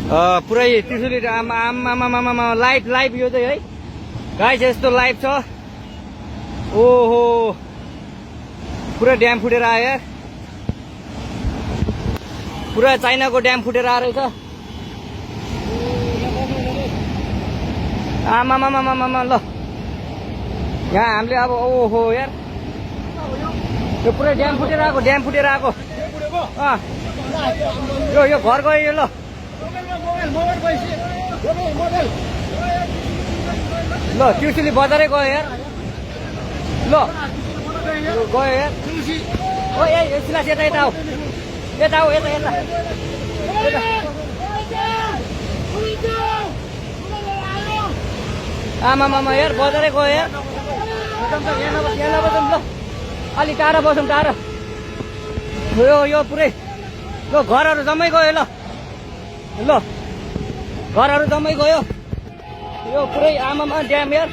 पुरै त्रिशुली आमा लाइभ यो चाहिँ है गाइस यस्तो लाइभ छ। ओहो पुरा ड्याम फुटेर आयो यार, पुरा चाइनाको ड्याम फुटेर आएर छ। आमामामामामा ल यहाँ हामीले अब ओहो यार यो पुरै ड्याम फुटेर आएको यो घर गयो यो। ल ल त्रिशुली बजारै गयो यार। ल गयो यार। ओ ए सिलास यता आऊ यता आमामामा यार बजारै गयो यार। यहाँ नबसौँ ल अलि टाढा बसौँ टाढा। यो पुरै ल घरहरू जम्मै गयो। ल घरहरू जम्मै गयो यो पुरै आमामा ड्याम यार।